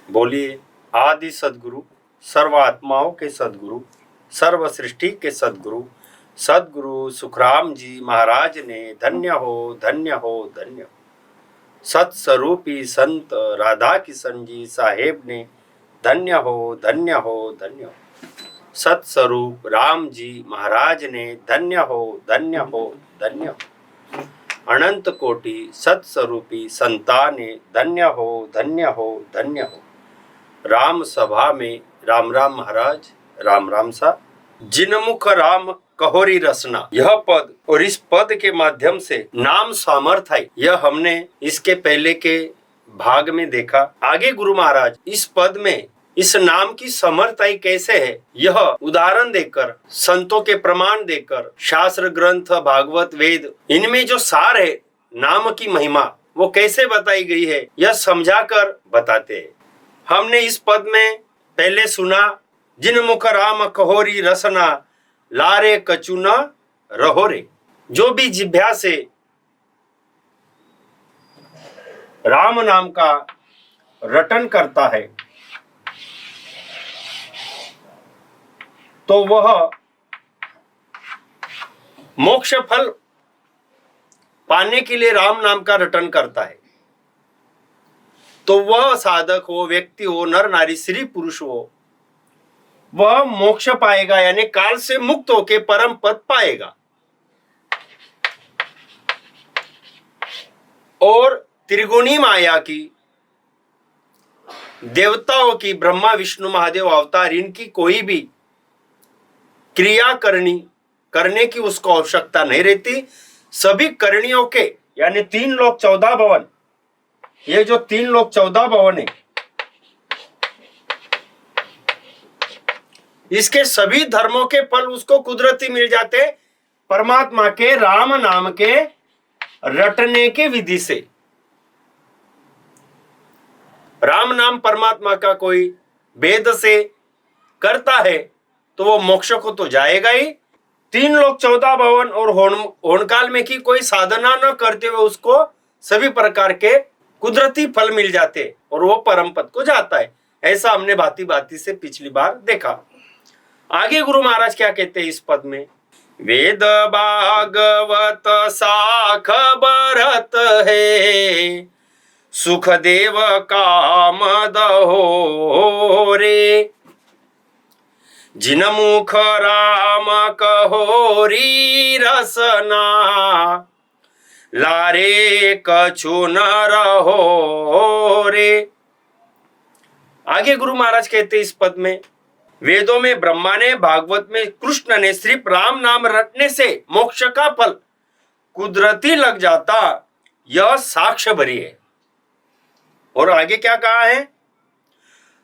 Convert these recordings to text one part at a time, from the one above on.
बोलिए आदि सदगुरु, सर्वात्माओं के सदगुरु, सर्व सृष्टि के सदगुरु, सदगुरु सुखराम जी महाराज ने धन्य हो धन्य हो धन्य हो। सत्स्वरूपी संत राधा किशन जी साहेब ने धन्य हो धन्य हो धन्य हो। सत्स्वरूप राम जी महाराज ने धन्य हो धन्य हो धन्य हो। अनंत कोटि सत्स्वरूपी संताने धन्य हो धन्य हो धन्य हो। राम सभा में राम राम महाराज, राम राम सा। जिनमुख राम कहोरी रसना, यह पद और इस पद के माध्यम से नाम सामर्थ है, यह हमने इसके पहले के भाग में देखा। आगे गुरु महाराज इस पद में इस नाम की समर्थाई कैसे है, यह उदाहरण देकर, संतों के प्रमाण देकर, शास्त्र ग्रंथ भागवत वेद इनमें जो सार है नाम की महिमा वो कैसे बताई गई है, यह समझाकर बताते हैं। हमने इस पद में पहले सुना, जिन मुख राम कहोरी रसना, लारे कचुना रहो रे। जो भी जिह्वा से राम नाम का रटन करता है तो वह मोक्ष फल पाने के लिए राम नाम का रटन करता है, तो वह साधक हो, व्यक्ति हो, नर नारी, स्त्री पुरुष हो, वह मोक्ष पाएगा, यानी काल से मुक्त होकर परम पद पाएगा। और त्रिगुणी माया की, देवताओं की, ब्रह्मा विष्णु महादेव अवतार, इनकी कोई भी क्रिया करने की उसको आवश्यकता नहीं रहती। सभी करणियों के, यानी 3 लोक 14 भवन, ये जो 3 लोक 14 भवन है, इसके सभी धर्मों के फल उसको कुदरती मिल जाते परमात्मा के राम नाम के रटने के विधि से। राम नाम परमात्मा का कोई वेद से करता है तो वो मोक्ष को तो जाएगा ही। 3 लोक 14 भवन और होनकाल में की कोई साधना न करते हुए उसको सभी प्रकार के कुदरती फल मिल जाते और वो परम पद को जाता है। ऐसा हमने भांति भांति से पिछली बार देखा। आगे गुरु महाराज क्या कहते हैं इस पद में, वेद भागवत साख भरत है, सुखदेव काम दहो रे। जिन मुख राम कहोरी रसना, लारे कछु न रहो रे। आगे गुरु महाराज कहते इस पद में, वेदों में ब्रह्मा ने, भागवत में कृष्ण ने सिर्फ राम नाम रटने से मोक्ष का फल कुदरती लग जाता, यह साक्ष्य भरी है। और आगे क्या कहा है,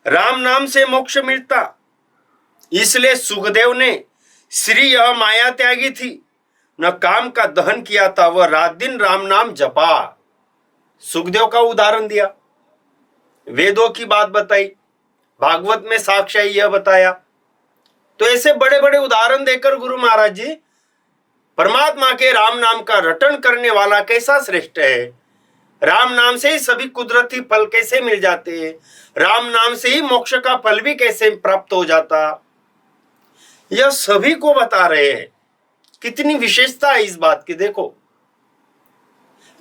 राम नाम से मोक्ष मिलता, इसलिए सुखदेव ने, श्री यह माया त्यागी थी, न काम का दहन किया था, वह रात दिन राम नाम जपा। सुखदेव का उदाहरण दिया, वेदों की बात बताई, भागवत में साक्ष्य यह बताया। तो ऐसे बड़े बड़े उदाहरण देकर गुरु महाराज जी परमात्मा के राम नाम का रटन करने वाला कैसा श्रेष्ठ है, राम नाम से ही सभी कुदरती फल कैसे मिल जाते हैं, राम नाम से ही मोक्ष का फल भी कैसे प्राप्त हो जाता, यह सभी को बता रहे हैं। कितनी विशेषता है इस बात की। देखो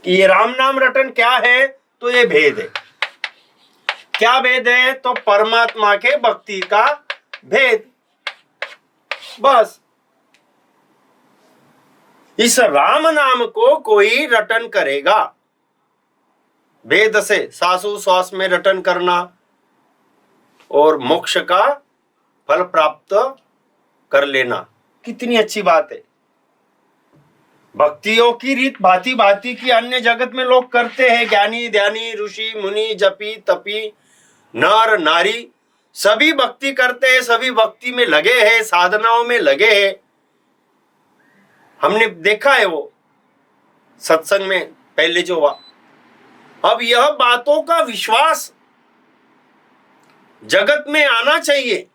कि ये राम नाम रटन क्या है, तो ये भेद है। क्या भेद है, तो परमात्मा के भक्ति का भेद। बस इस राम नाम को कोई रटन करेगा, वेद से सासु श्वास में रटन करना और मोक्ष का फल प्राप्त कर लेना, कितनी अच्छी बात है। भक्तियों की रीत भांति भांति की अन्य जगत में लोग करते हैं, ज्ञानी ध्यानी ऋषि मुनि जपी तपी नर नारी सभी भक्ति करते हैं, सभी भक्ति में लगे हैं, साधनाओं में लगे हैं। हमने देखा है वो सत्संग में पहले जो हुआ। अब यह बातों का विश्वास जगत में आना चाहिए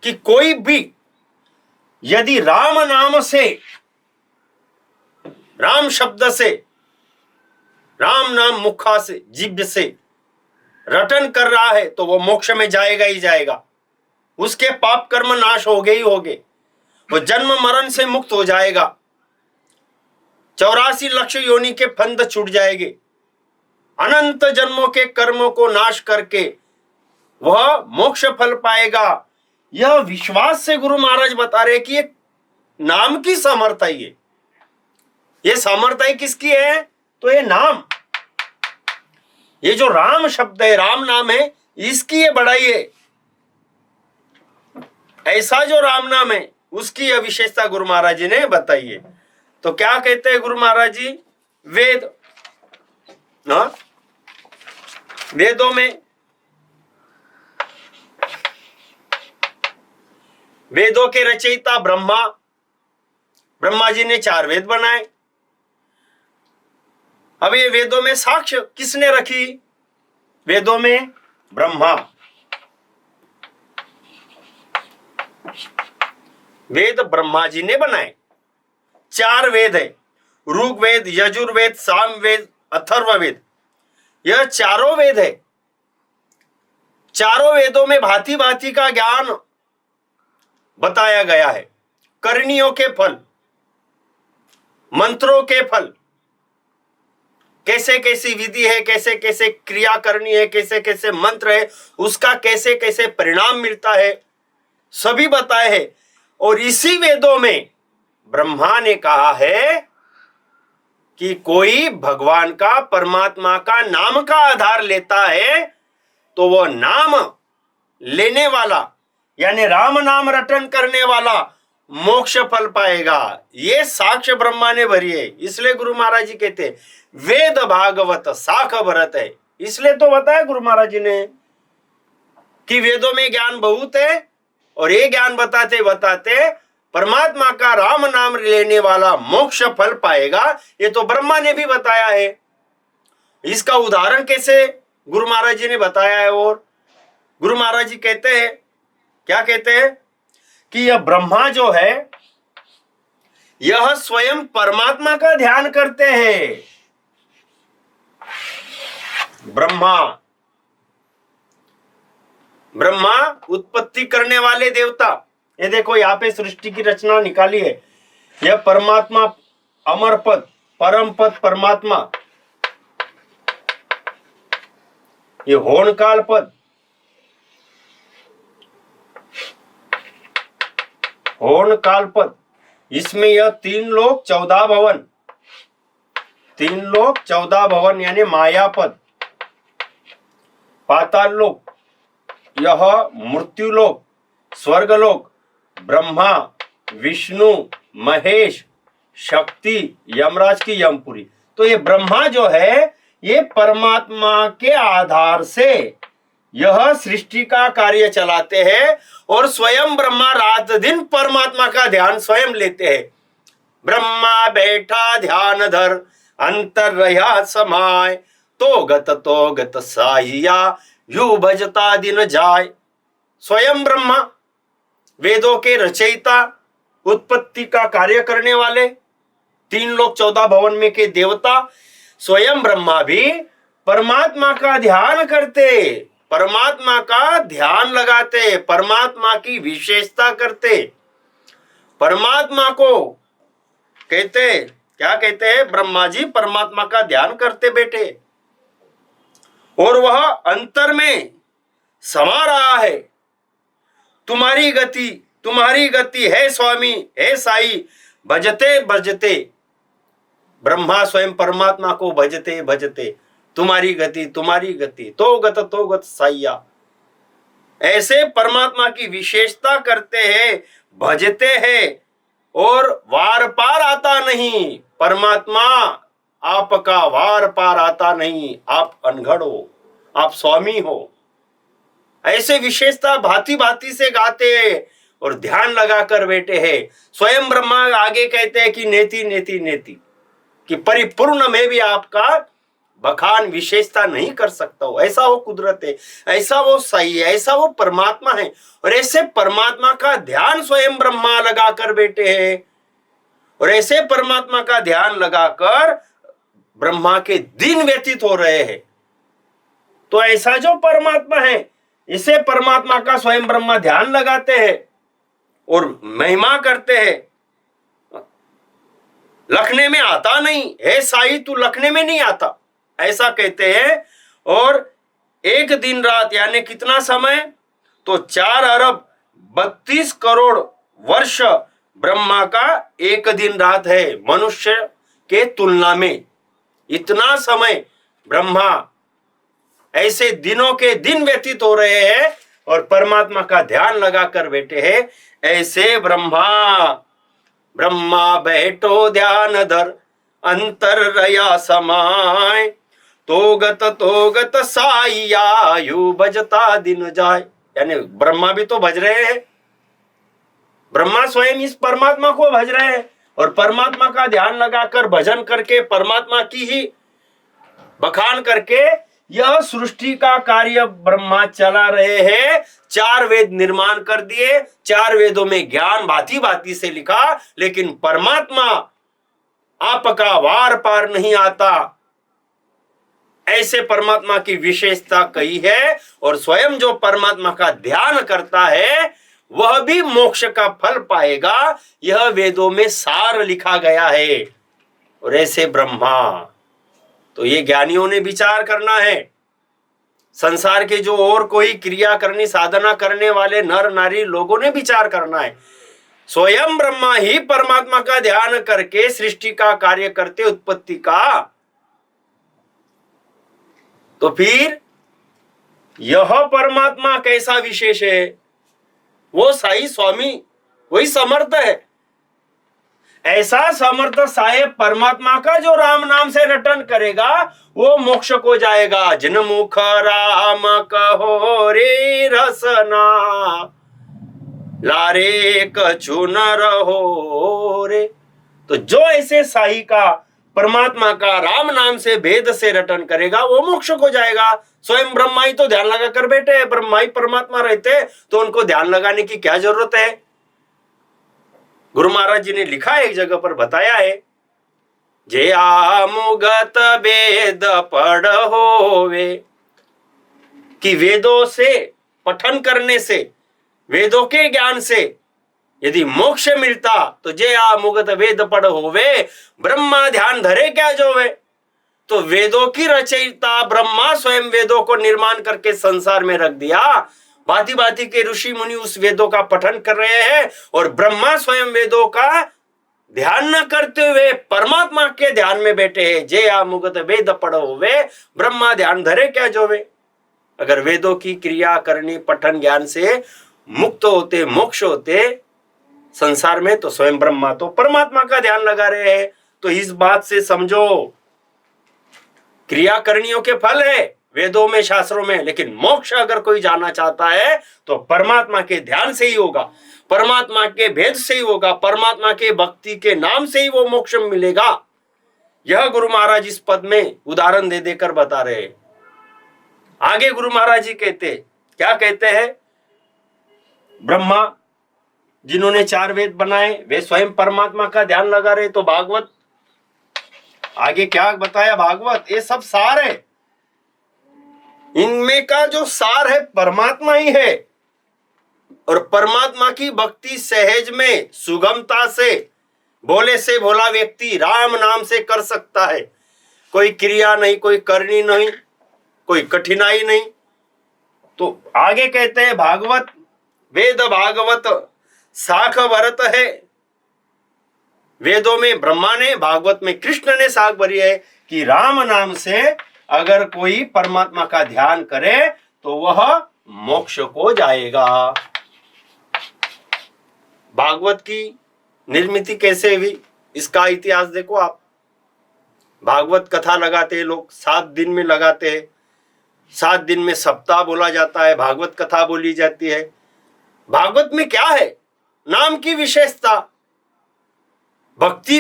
कि कोई भी यदि राम नाम से, राम शब्द से, राम नाम मुखा से, जिभ से रटन कर रहा है तो वो मोक्ष में जाएगा ही जाएगा, उसके पाप कर्म नाश हो गए ही हो गए, वो जन्म मरण से मुक्त हो जाएगा, 84 लक्ष योनि के फंद छूट जाएंगे, अनंत जन्मों के कर्मों को नाश करके वह मोक्ष फल पाएगा। यह विश्वास से गुरु महाराज बता रहे कि ये नाम की सामर्थ्य है। ये सामर्थ्य किसकी है? तो ये नाम, ये जो राम शब्द है, राम नाम है, इसकी ये बड़ाई है। ऐसा जो राम नाम है उसकी यह विशेषता गुरु महाराज जी ने बताई है। तो क्या कहते हैं गुरु महाराज जी? वेद, वेदों में, वेदों के रचयिता ब्रह्मा, ब्रह्मा जी ने 4 वेद बनाए। अब ये वेदों में साक्ष्य किसने रखी? वेदों में ब्रह्मा, वेद ब्रह्मा जी ने बनाए। 4 वेद है, ऋग्वेद, यजुर्वेद, सामवेद, अथर्ववेद। यह चारों वेद है। चारों वेदों में भांति भांति का ज्ञान बताया गया है। करनियों के फल, मंत्रों के फल, कैसे कैसी विधि है, कैसे कैसे क्रिया करनी है, कैसे कैसे मंत्र है, उसका कैसे कैसे परिणाम मिलता है, सभी बताए हैं। और इसी वेदों में ब्रह्मा ने कहा है कि कोई भगवान का, परमात्मा का नाम का आधार लेता है तो वो नाम लेने वाला, यानी राम नाम रटन करने वाला मोक्ष फल पाएगा। ये साक्ष्य ब्रह्मा ने भरी है। इसलिए गुरु महाराज जी कहते हैं वेद भागवत साख भरत है। इसलिए तो बताया गुरु महाराज जी ने कि वेदों में ज्ञान बहुत है, और ये ज्ञान बताते बताते परमात्मा का राम नाम लेने वाला मोक्ष फल पाएगा। ये तो ब्रह्मा ने भी बताया है। इसका उदाहरण कैसे गुरु महाराज जी ने बताया है। और गुरु महाराज जी कहते हैं, क्या कहते हैं कि यह ब्रह्मा जो है यह स्वयं परमात्मा का ध्यान करते हैं। ब्रह्मा, ब्रह्मा उत्पत्ति करने वाले देवता। ये देखो यहाँ पे सृष्टि की रचना निकाली है। यह परमात्मा, अमर पद, परम पद परमात्मा, ये होनकाल पद, होनकाल पद, इसमें यह 3 लोक 14 भवन, 3 लोक 14 भवन यानी माया पद, पाताल लोक, यह मृत्यु लोक, स्वर्ग लोक, ब्रह्मा, विष्णु, महेश, शक्ति, यमराज की यमपुरी। तो ये ब्रह्मा जो है ये परमात्मा के आधार से यह सृष्टि का कार्य चलाते हैं, और स्वयं ब्रह्मा रात दिन परमात्मा का ध्यान स्वयं लेते हैं। ब्रह्मा बैठा ध्यान धर, अंतर रहा समाय, तो गत साहिया, यू भजता दिन जाय। स्वयं ब्रह्मा, वेदों के रचयिता, उत्पत्ति का कार्य करने वाले, 3 लोक 14 भवन में के देवता, स्वयं ब्रह्मा भी परमात्मा का ध्यान करते, परमात्मा का ध्यान लगाते, परमात्मा की विशेषता करते। परमात्मा को कहते, क्या कहते हैं? ब्रह्मा जी परमात्मा का ध्यान करते बैठे, और वह अंतर में समा रहा है। तुम्हारी गति है स्वामी, है साई, भजते भजते। ब्रह्मा स्वयं परमात्मा को भजते भजते, तुम्हारी गति, तो गत साइया। ऐसे परमात्मा की विशेषता करते हैं, भजते हैं, और वार पार आता नहीं। परमात्मा आपका वार पार आता नहीं, आप अनघड़ हो, आप स्वामी हो। ऐसे विशेषता भांति भांति से गाते हैं और ध्यान लगा कर बैठे हैं। स्वयं ब्रह्मा आगे कहते हैं कि नेति नेति नेति, कि परिपूर्ण में भी आपका बखान विशेषता नहीं कर सकता हो। ऐसा वो कुदरत है, ऐसा वो सही है, ऐसा वो परमात्मा है। और ऐसे परमात्मा का ध्यान स्वयं ब्रह्मा लगा कर बैठे हैं, और ऐसे परमात्मा का ध्यान लगाकर ब्रह्मा के दिन व्यतीत हो रहे हैं। तो ऐसा जो परमात्मा है, इसे परमात्मा का स्वयं ब्रह्मा ध्यान लगाते हैं और महिमा करते हैं। लखने में आता नहीं है साई, तू लखने में नहीं आता, ऐसा कहते हैं। और एक दिन रात यानी कितना समय, तो 4 अरब 32 करोड़ वर्ष ब्रह्मा का एक दिन रात है मनुष्य के तुलना में। इतना समय ब्रह्मा ऐसे दिनों के दिन व्यतीत हो रहे हैं और परमात्मा का ध्यान लगाकर बैठे हैं। ऐसे ब्रह्मा बैठो ध्यान धर अंतर रया समाय, तोगत साई आयु बजता दिन जाए। यानी ब्रह्मा भी तो भज रहे हैं, ब्रह्मा स्वयं इस परमात्मा को भज रहे हैं और परमात्मा का ध्यान लगाकर भजन करके परमात्मा की ही बखान करके यह सृष्टि का कार्य ब्रह्मा चला रहे हैं। 4 वेद निर्माण कर दिए, 4 वेदों में ज्ञान भांति भांति से लिखा, लेकिन परमात्मा आपका वार पार नहीं आता, ऐसे परमात्मा की विशेषता कही है। और स्वयं जो परमात्मा का ध्यान करता है वह भी मोक्ष का फल पाएगा, यह वेदों में सार लिखा गया है। और ऐसे ब्रह्मा, तो ये ज्ञानियों ने विचार करना है। संसार के जो और कोई क्रिया करनी साधना करने वाले नर नारी लोगों ने विचार करना है। स्वयं ब्रह्मा ही परमात्मा का ध्यान करके सृष्टि का कार्य करते, उत्पत्ति का, तो फिर यह परमात्मा कैसा विशेष है? वो साई स्वामी वही समर्थ है। ऐसा समर्थ साहेब परमात्मा का जो राम नाम से रटन करेगा वो मोक्ष को जाएगा। जिन मुख राम कहो रे रसना, लारे कछु न रहो रे। तो जो ऐसे साई का परमात्मा का राम नाम से भेद से रटन करेगा वो मोक्ष को जाएगा। स्वयं ब्रह्मा ही तो ध्यान लगा कर बैठे हैं, ब्रह्मा ही परमात्मा रहते तो उनको ध्यान लगाने की क्या जरूरत है? गुरु महाराज जी ने लिखा है, एक जगह पर बताया है, जे आमुगत वेद पढ़ होवे, कि वेदों से पठन करने से, वेदों के ज्ञान से यदि मोक्ष मिलता तो जे आमुगत वेद पढ़ होवे, ब्रह्मा ध्यान धरे क्या जोवे। तो वेदों की रचयिता ब्रह्मा स्वयं वेदों को निर्माण करके संसार में रख दिया। भांति भांति के ऋषि मुनि उस वेदों का पठन कर रहे हैं और ब्रह्मा स्वयं वेदों का ध्यान न करते हुए परमात्मा के ध्यान में बैठे हैं। जे आमुगत वेद पढ़ होवे, ब्रह्मा ध्यान धरे क्या जोवे। अगर वेदों की क्रिया करनी पठन ज्ञान से मुक्त होते, मोक्ष होते संसार में, तो स्वयं ब्रह्मा तो परमात्मा का ध्यान लगा रहे हैं। तो इस बात से समझो, क्रिया करणियों के फल है वेदों में, शास्त्रों में, लेकिन मोक्ष अगर कोई जाना चाहता है तो परमात्मा के ध्यान से ही होगा, परमात्मा के भेद से ही होगा, परमात्मा के भक्ति के नाम से ही वो मोक्ष मिलेगा। यह गुरु महाराज इस पद में उदाहरण दे देकर बता रहे हैं। आगे गुरु महाराज जी कहते, क्या कहते हैं? ब्रह्मा जिन्होंने 4 वेद बनाए वे स्वयं परमात्मा का ध्यान लगा रहे। तो भागवत आगे क्या बताया? भागवत ये सब सार है, इनमें का जो सार है परमात्मा ही है। और परमात्मा की भक्ति सहज में सुगमता से भोले से भोला व्यक्ति राम नाम से कर सकता है। कोई क्रिया नहीं, कोई करनी नहीं, कोई कठिनाई नहीं। तो आगे कहते हैं भागवत, वेद भागवत साख भरत है। वेदों में ब्रह्मा ने, भागवत में कृष्ण ने साख भरी है कि राम नाम से अगर कोई परमात्मा का ध्यान करे तो वह मोक्ष को जाएगा। भागवत की निर्मित कैसे हुई इसका इतिहास देखो आप। भागवत कथा लगाते हैं लोग, 7 दिन में लगाते हैं। 7 दिन में सप्ताह बोला जाता है, भागवत कथा बोली जाती है। भागवत में क्या है? नाम की विशेषता। भक्ति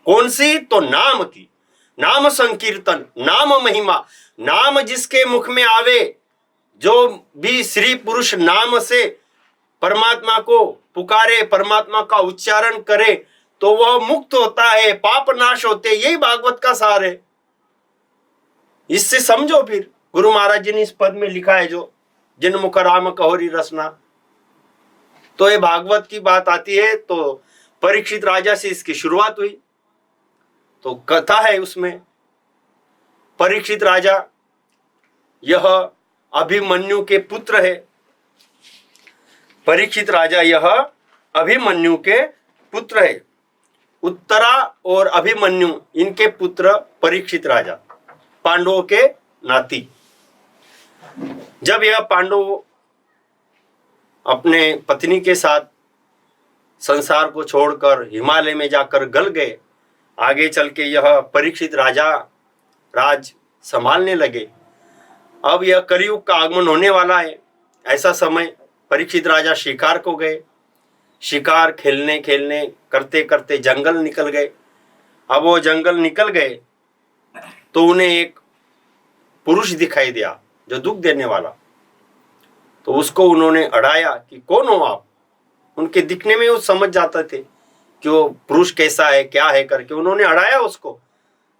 कौन सी? तो नाम की, नाम संकीर्तन, नाम महिमा। नाम जिसके मुख में आवे, जो भी स्त्री पुरुष नाम से परमात्मा को पुकारे, परमात्मा का उच्चारण करे तो वह मुक्त होता है, पाप नाश होते। यही भागवत का सार है। इससे समझो फिर गुरु महाराज जी ने इस पद में लिखा है, जो जिन मुख राम कहोरी रसना। तो ये भागवत की बात आती है, तो परीक्षित राजा से इसकी शुरुआत हुई। तो कथा है उसमें, परीक्षित राजा यह अभिमन्यु के पुत्र है। परीक्षित राजा यह अभिमन्यु के पुत्र है। उत्तरा और अभिमन्यु इनके पुत्र परीक्षित राजा, पांडवों के नाती। जब यह पांडव अपने पत्नी के साथ संसार को छोड़कर हिमालय में जाकर गल गए, आगे चल के यह परीक्षित राजा राज संभालने लगे। अब यह कलयुग का आगमन होने वाला है। ऐसा समय परीक्षित राजा शिकार को गए। शिकार खेलने खेलने करते करते जंगल निकल गए। अब वो जंगल निकल गए तो उन्हें एक पुरुष दिखाई दिया जो दुख देने वाला। तो उसको उन्होंने अड़ाया कि कौन हो आप। उनके दिखने में वो समझ जाते थे कि वो पुरुष कैसा है क्या है करके। उन्होंने अड़ाया उसको,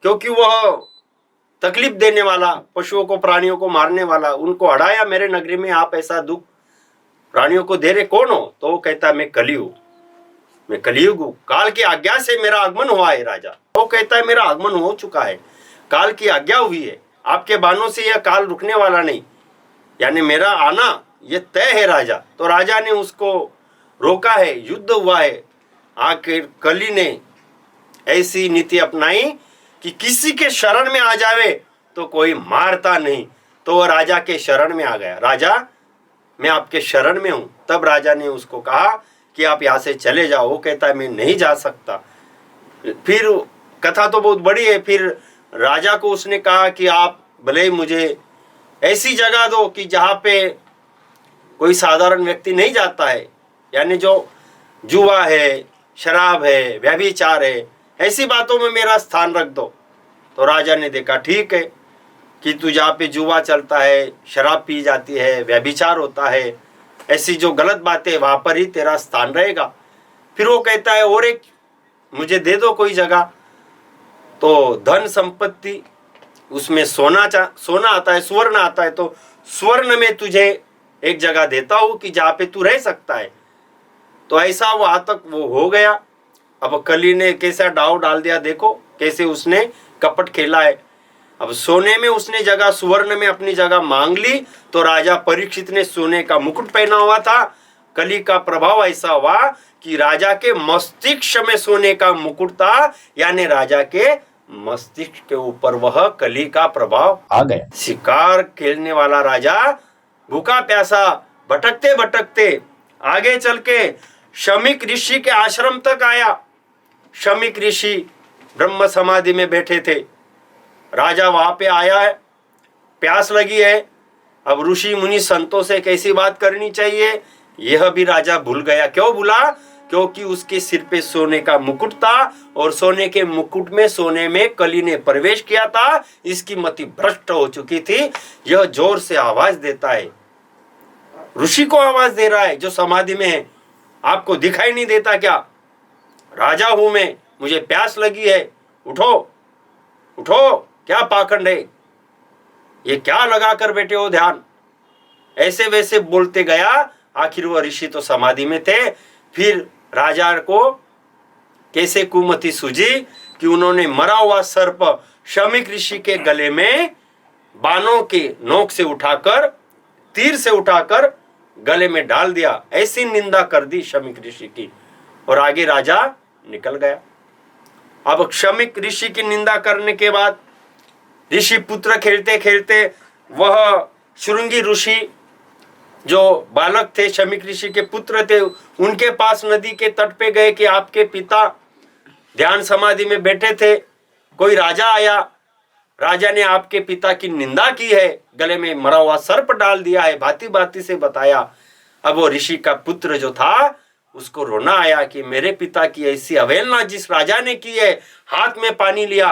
क्योंकि वह तकलीफ देने वाला, पशुओं को प्राणियों को मारने वाला। उनको अड़ाया, मेरे नगरी में आप ऐसा दुख प्राणियों को दे रहे कौन हो। तो वो कहता है मैं कलियुग, मैं कलियुग हूँ, काल की आज्ञा से मेरा आगमन हुआ है राजा। वो कहता है मेरा आगमन हो चुका है, काल की आज्ञा हुई है, आपके बाणों से यह काल रुकने वाला नहीं, यानी मेरा आना ये तय है राजा। तो राजा ने उसको रोका है, युद्ध हुआ है। आखिर कली ने ऐसी नीति अपनाई कि किसी के शरण में आ जावे तो कोई मारता नहीं। तो वह राजा के शरण में आ गया, राजा मैं आपके शरण में हूं। तब राजा ने उसको कहा कि आप यहाँ से चले जाओ। वो कहता है मैं नहीं जा सकता। फिर कथा तो बहुत बड़ी है। फिर राजा को उसने कहा कि आप भले ही मुझे ऐसी जगह दो कि जहाँ पे कोई साधारण व्यक्ति नहीं जाता है, यानी जो जुआ है, शराब है, व्यभिचार है, ऐसी बातों में मेरा स्थान रख दो। तो राजा ने देखा ठीक है कि तू जहाँ पे जुआ चलता है, शराब पी जाती है, व्यभिचार होता है, ऐसी जो गलत बातें, वहाँ पर ही तेरा स्थान रहेगा। फिर वो कहता है और एक मुझे दे दो कोई जगह। तो धन संपत्ति उसमें सोना आता है, स्वर्ण आता है, तो स्वर्ण में तुझे एक जगह देता हूँ कि जहाँ पे तू रह सकता है। तो ऐसा वहां तक वो हो गया। अब कली ने कैसा डाव डाल दिया, देखो कैसे उसने कपट खेला है। अब सोने में उसने जगह, सुवर्ण में अपनी जगह मांग ली। तो राजा परीक्षित ने सोने का मुकुट पहना हुआ था। कली का प्रभाव ऐसा हुआ कि राजा के मस्तिष्क में सोने का मुकुट था, यानी राजा के मस्तिष्क के ऊपर वह कली का प्रभाव आ गया। शिकार खेलने वाला राजा भूखा प्यासा भटकते भटकते आगे चल के शमीक ऋषि के आश्रम तक आया। शमीक ऋषि ब्रह्म समाधि में बैठे थे। राजा वहां पे आया है, प्यास लगी है। अब ऋषि मुनि संतों से कैसी बात करनी चाहिए यह भी राजा भूल गया। क्यों भूला? क्योंकि उसके सिर पे सोने का मुकुट था और सोने के मुकुट में, सोने में कली ने प्रवेश किया था। इसकी मति भ्रष्ट हो चुकी थी। यह जोर से आवाज देता है, ऋषि को आवाज दे रहा है जो समाधि में है। आपको दिखाई नहीं देता क्या? राजा हूं मैं, मुझे प्यास लगी है, उठो उठो, क्या पाखंड है, ये क्या लगा कर बैठे हो ध्यान। ऐसे वैसे बोलते गया। आखिर वह ऋषि तो समाधि में थे। फिर राजा को कैसे कुमति सूझी कि उन्होंने मरा हुआ सर्प शमीक ऋषि के गले में बाणों के नोक से उठाकर, तीर से उठाकर गले में डाल दिया। ऐसी निंदा कर दी शमीक ऋषि की और आगे राजा निकल गया। अब शमीक ऋषि की निंदा करने के बाद ऋषि पुत्र खेलते खेलते वह शृंगी ऋषि जो बालक थे, शमीक ऋषि के पुत्र थे, उनके पास नदी के तट पे गए कि आपके पिता ध्यान समाधि में बैठे थे, कोई राजा आया, राजा ने आपके पिता की निंदा की है, गले में मरा हुआ सर्प डाल दिया है, भांति भांति से बताया। अब वो ऋषि का पुत्र जो था उसको रोना आया कि मेरे पिता की ऐसी अवहेलना जिस राजा ने की है। हाथ में पानी लिया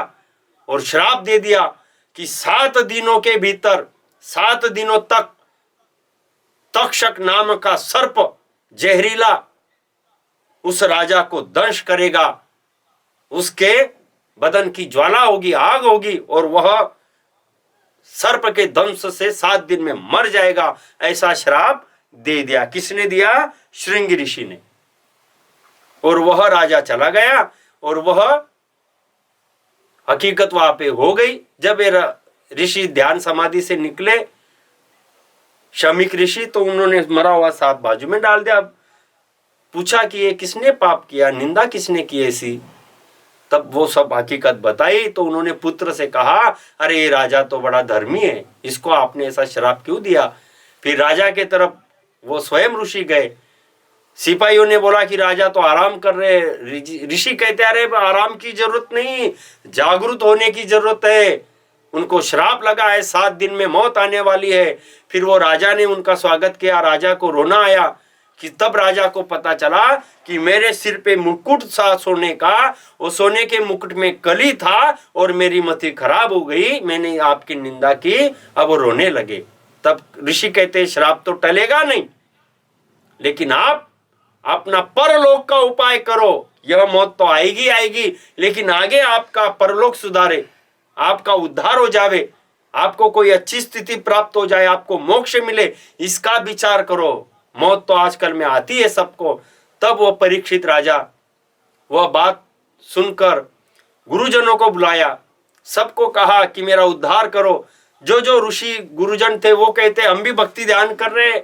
और श्राप दे दिया कि 7 दिनों के भीतर, 7 दिनों तक तक्षक नाम का सर्प जहरीला उस राजा को दंश करेगा। उसके बदन की ज्वाला होगी, आग होगी और वह सर्प के दंश से 7 दिन में मर जाएगा, ऐसा श्राप दे दिया। किसने दिया? श्रृंगी ऋषि ने। और वह राजा चला गया और वह हकीकत वहां पे हो गई। जब ये ऋषि ध्यान समाधि से निकले, शमीक ऋषि, तो उन्होंने मरा हुआ सांप बाजू में डाल दिया। पूछा कि ये किसने पाप किया, निंदा किसने की ऐसी? तब वो सब हकीकत बताई। तो उन्होंने पुत्र से कहा, अरे ये राजा तो बड़ा धर्मी है, इसको आपने ऐसा श्राप क्यों दिया? फिर राजा के तरफ वो स्वयं ऋषि गए। सिपाहियों ने बोला कि राजा तो आराम कर रहे। ऋषि कहते, अरे आराम की जरूरत नहीं, जागरूक होने की जरूरत है। उनको श्राप लगा है, 7 दिन में मौत आने वाली है। फिर वो राजा ने उनका स्वागत किया। राजा को रोना आया कि तब राजा को पता चला कि मेरे सिर पे मुकुट था सोने का, वो सोने के मुकुट में कली था और मेरी मति खराब हो गई, मैंने आपकी निंदा की। अब वो रोने लगे। तब ऋषि कहते, श्राप तो टलेगा नहीं, लेकिन आप अपना परलोक का उपाय करो। यह मौत तो आएगी आएगी, लेकिन आगे आपका परलोक सुधारे, आपका उद्धार हो जावे, आपको कोई अच्छी स्थिति प्राप्त हो जाए, आपको मोक्ष मिले, इसका विचार करो। मौत तो आजकल में आती है सबको। तब वो परीक्षित राजा वह बात सुनकर गुरुजनों को बुलाया, सबको कहा कि मेरा उद्धार करो। जो जो ऋषि गुरुजन थे वो कहते, हम भी भक्ति ध्यान कर रहे,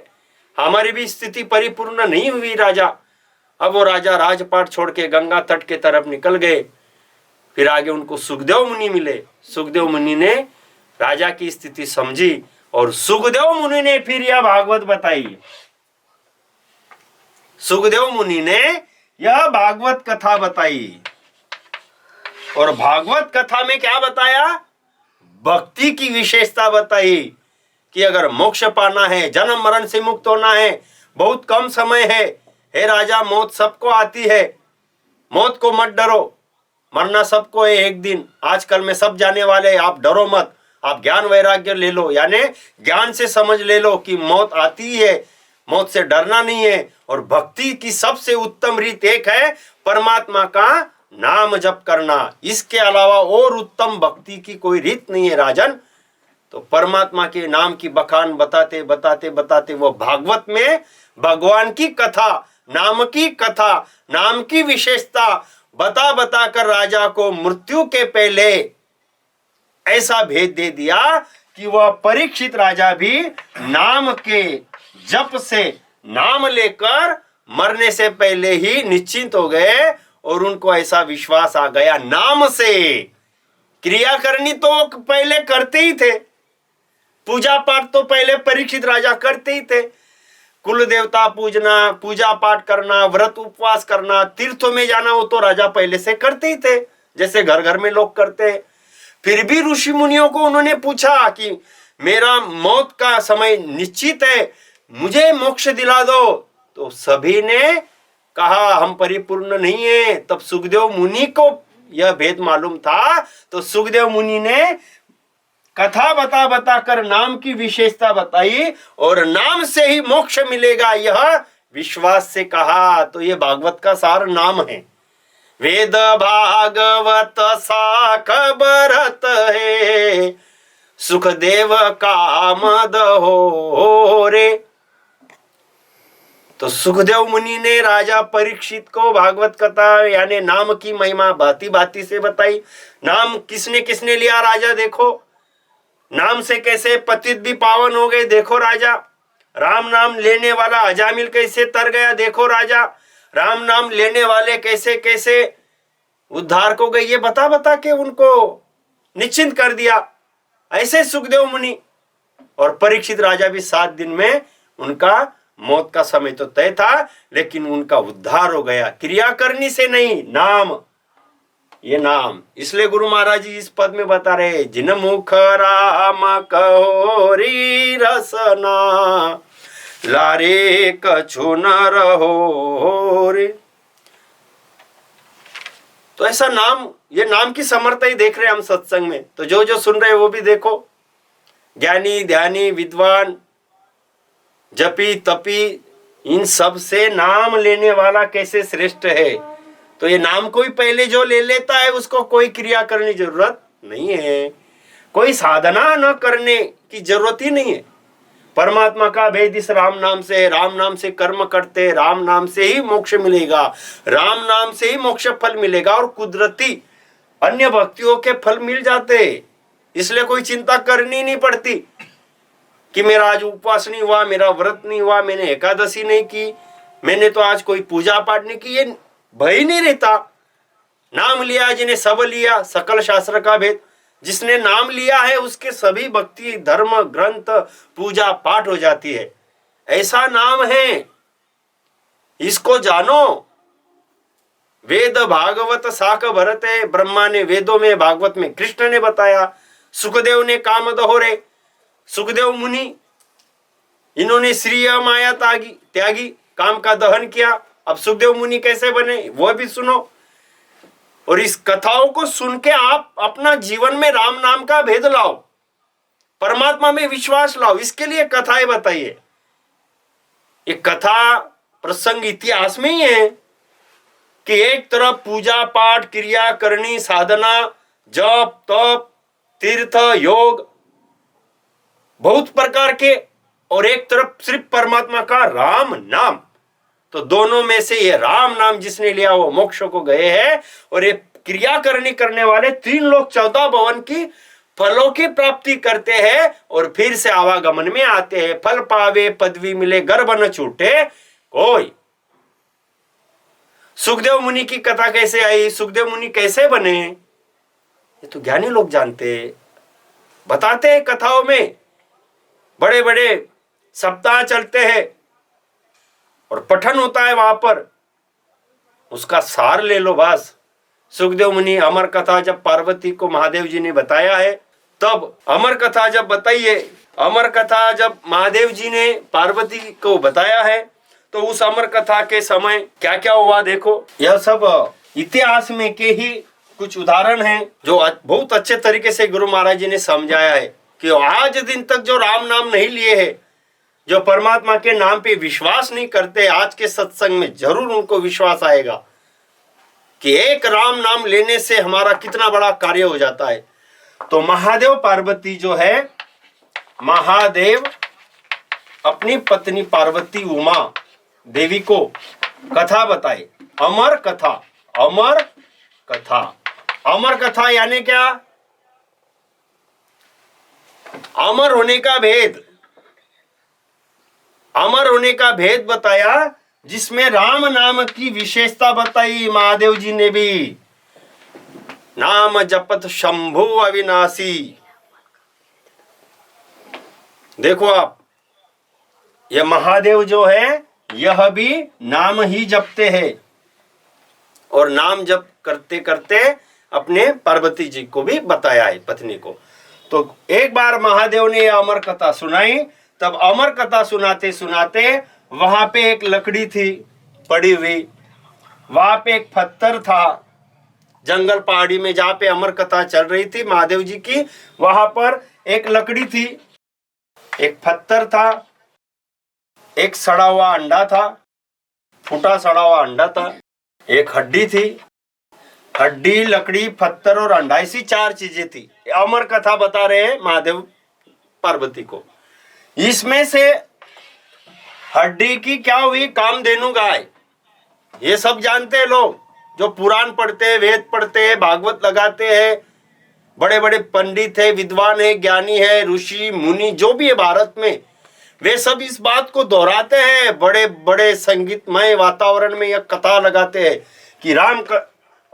हमारी भी स्थिति परिपूर्ण नहीं हुई राजा। अब वो राजा राजपाट छोड़ के गंगा तट के तरफ निकल गए। फिर आगे उनको सुखदेव मुनि मिले। सुखदेव मुनि ने राजा की स्थिति समझी और सुखदेव मुनि ने फिर यह भागवत बताई। सुखदेव मुनि ने यह भागवत कथा बताई। और भागवत कथा में क्या बताया? भक्ति की विशेषता बताई कि अगर मोक्ष पाना है, जन्म मरण से मुक्त होना है, बहुत कम समय है। हे राजा, मौत सबको आती है, मौत को मत डरो, मरना सबको है एक दिन। आजकल में सब जाने वाले, आप डरो मत, आप ज्ञान वैराग्य ले लो, यानी ज्ञान से समझ ले लो कि मौत आती है, मौत से डरना नहीं है। और भक्ति की सबसे उत्तम रीत एक है, परमात्मा का नाम जप करना। इसके अलावा और उत्तम भक्ति की कोई रीत नहीं है राजन। तो परमात्मा के नाम की बखान बताते बताते बताते वो भागवत में भगवान की कथा, नाम की कथा, नाम की विशेषता बता बता कर राजा को मृत्यु के पहले ऐसा भेद दे दिया कि वह परीक्षित राजा भी नाम के जप से, नाम लेकर मरने से पहले ही निश्चिंत हो गए। और उनको ऐसा विश्वास आ गया, नाम से क्रिया करनी तो पहले करते ही थे, पूजा पाठ तो पहले परीक्षित राजा करते ही थे। कुल देवता पूजना, पूजा पाठ करना, व्रत उपवास करना, तीर्थों में जाना, वो तो राजा पहले से करते ही थे, जैसे घर घर में लोग करते। फिर भी ऋषि मुनियों को उन्होंने पूछा कि मेरा मौत का समय निश्चित है, मुझे मोक्ष दिला दो। तो सभी ने कहा हम परिपूर्ण नहीं है। तब सुखदेव मुनि को यह भेद मालूम था, तो सुखदेव मुनि ने कथा बता बता कर नाम की विशेषता बताई और नाम से ही मोक्ष मिलेगा यह विश्वास से कहा। तो ये भागवत का सार नाम है। वेद भागवत साख भरत है, सुखदेव कामद हो रे। तो सुखदेव मुनि ने राजा परीक्षित को भागवत कथा यानी नाम की महिमा भांति भांति से बताई। नाम किसने किसने लिया राजा देखो, नाम से कैसे पतित भी पावन हो गए देखो राजा। राम नाम लेने वाला अजामिल कैसे तर गया देखो राजा। राम नाम लेने वाले कैसे कैसे उद्धार को गए, ये बता बता के उनको निश्चिंत कर दिया। ऐसे सुखदेव मुनि और परीक्षित राजा भी 7 दिन में, उनका मौत का समय तो तय था लेकिन उनका उद्धार हो गया, क्रिया करनी से नहीं, नाम, ये नाम। इसलिए गुरु महाराज जी इस पद में बता रहे, जिन मुख राम कहो री रसना, लारे कछु न रहो रे। तो ऐसा नाम, ये नाम की समर्थ ही देख रहे हैं हम सत्संग में। तो जो जो सुन रहे हैं वो भी देखो, ज्ञानी ध्यानी विद्वान जपी तपी इन सब से नाम लेने वाला कैसे श्रेष्ठ है। तो ये नाम कोई पहले जो ले लेता है उसको कोई क्रिया करने की जरूरत नहीं है। कोई साधना न करने की जरूरत ही नहीं है। परमात्मा का भेद इस राम नाम से है। राम नाम से कर्म करते, राम नाम से ही मोक्ष मिलेगा, राम नाम से ही मोक्ष फल मिलेगा और कुदरती अन्य भक्तियों के फल मिल जाते। इसलिए कोई चिंता करनी नहीं पड़ती कि मेरा आज उपवास नहीं हुआ, मेरा व्रत नहीं हुआ, मैंने एकादशी नहीं की, मैंने तो आज कोई पूजा पाठ नहीं की। ये भय नहीं रहता। नाम लिया जिन्हें सब लिया, सकल शास्त्र का भेद। जिसने नाम लिया है उसके सभी भक्ति धर्म ग्रंथ पूजा पाठ हो जाती है। ऐसा नाम है, इसको जानो। वेद भागवत साख भरत है। ब्रह्मा ने वेदों में, भागवत में कृष्ण ने बताया। सुखदेव ने काम दोहरे, सुखदेव मुनि, इन्होंने श्रीय माया त्यागी काम का दहन किया। अब सुखदेव मुनि कैसे बने वो भी सुनो। और इस कथाओं को सुन के आप अपना जीवन में राम नाम का भेद लाओ, परमात्मा में विश्वास लाओ। इसके लिए कथाएं बताइए। ये कथा प्रसंग इतिहास में ही है कि एक तरफ पूजा पाठ क्रिया करनी, साधना, जप तप तीर्थ योग बहुत प्रकार के, और एक तरफ सिर्फ परमात्मा का राम नाम। तो दोनों में से ये राम नाम जिसने लिया वो मोक्ष को गए हैं। और ये क्रिया करने वाले 3 लोग 14 भवन की फलों की प्राप्ति करते हैं और फिर से आवागमन में आते हैं। फल पावे पदवी मिले, गर्भ न छूटे कोई। सुखदेव मुनि की कथा कैसे आई, सुखदेव मुनि कैसे बने, ये तो ज्ञानी लोग जानते हैं, बताते हैं कथाओं में। बड़े बड़े सप्ताह चलते हैं और पठन होता है वहां पर, उसका सार ले लो बस। सुखदेव मुनि अमर कथा जब पार्वती को महादेव जी ने बताया है, तब अमर कथा जब बताइए, अमर कथा जब महादेव जी ने पार्वती को बताया है, तो उस अमर कथा के समय क्या क्या हुआ देखो। यह सब इतिहास में के ही कुछ उदाहरण हैं जो बहुत अच्छे तरीके से गुरु महाराज जी ने समझाया है कि आज दिन तक जो राम नाम नहीं लिए है, जो परमात्मा के नाम पे विश्वास नहीं करते, आज के सत्संग में जरूर उनको विश्वास आएगा कि एक राम नाम लेने से हमारा कितना बड़ा कार्य हो जाता है। तो महादेव पार्वती जो है, महादेव अपनी पत्नी पार्वती उमा देवी को कथा बताए। अमर कथा, अमर कथा, अमर कथा यानी क्या? अमर होने का भेद, अमर होने का भेद बताया, जिसमें राम नाम की विशेषता बताई महादेव जी ने भी। नाम जपत शंभु अविनाशी। देखो आप, यह महादेव जो है यह भी नाम ही जपते हैं और नाम जप करते करते अपने पार्वती जी को भी बताया है, पत्नी को। तो एक बार महादेव ने यह अमर कथा सुनाई। तब अमर कथा सुनाते सुनाते वहां पे एक लकड़ी थी पड़ी हुई, वहां पे एक पत्थर था, जंगल पहाड़ी में जहां पे अमर कथा चल रही थी महादेव जी की, वहां पर एक लकड़ी थी, एक पत्थर था, एक सड़ा हुआ अंडा था, फूटा सड़ा हुआ अंडा था, एक हड्डी थी। हड्डी, लकड़ी, पत्थर और अंडा, ऐसी 4 चीजें थी। अमर कथा बता रहे हैं महादेव पार्वती को। इसमें से हड्डी की क्या हुई? कामधेनु गाय। ये सब जानते हैं लोग, जो पुराण पढ़ते हैं, वेद पढ़ते हैं, भागवत लगाते हैं, बड़े बड़े पंडित है, विद्वान है, ज्ञानी है, ऋषि मुनि जो भी है भारत में, वे सब इस बात को दोहराते हैं। बड़े बड़े संगीतमय वातावरण में यह कथा लगाते हैं कि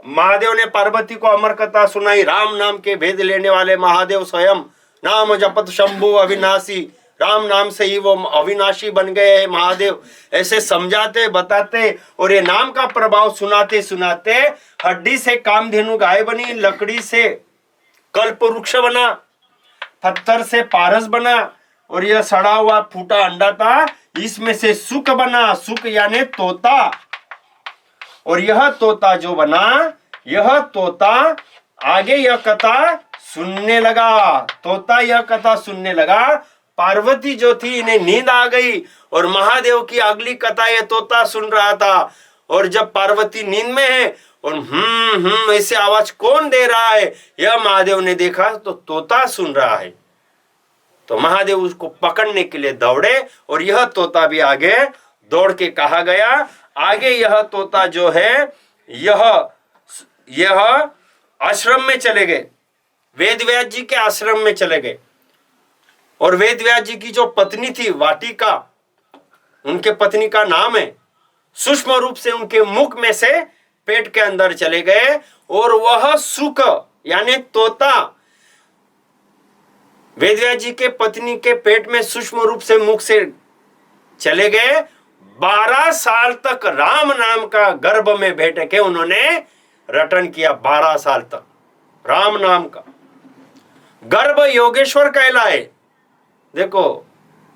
महादेव ने पार्वती को अमर कथा सुनाई। राम नाम के भेद लेने वाले महादेव स्वयं नाम जपत शंभु अविनाशी, राम नाम से ही वो अविनाशी बन गए हैं महादेव, ऐसे समझाते बताते। और ये नाम का प्रभाव सुनाते सुनाते हड्डी से कामधेनु गाय बनी, लकड़ी से कल्प वृक्ष बना, पत्थर से पारस बना, और यह सड़ा हुआ फूटा अंडा था, इसमें से सुख बना। सुख यानी तोता। और यह तोता जो बना, यह तोता आगे यह कथा सुनने लगा। तोता यह कथा सुनने लगा। पार्वती जो थी, इन्हें नींद आ गई और महादेव की अगली कथा ये तोता सुन रहा था। और जब पार्वती नींद में है और ऐसे आवाज कौन दे रहा है, यह महादेव ने देखा तो तोता सुन रहा है। तो महादेव उसको पकड़ने के लिए दौड़े और यह तोता भी आगे दौड़ के कहा गया। आगे यह तोता जो है यह आश्रम में चले गए, वेद व्यास जी के आश्रम में चले गए। और वेद व्यास जी की जो पत्नी थी वाटिका, उनके पत्नी का नाम है, सूक्ष्म रूप से उनके मुख में से पेट के अंदर चले गए और वह सुक यानी तोता वेद व्यास जी के पत्नी के पेट में सूक्ष्म रूप से मुख से चले गए। 12 साल तक राम नाम का गर्भ में बैठ के उन्होंने रटन किया। 12 साल तक राम नाम का गर्भ योगेश्वर कहलाए। देखो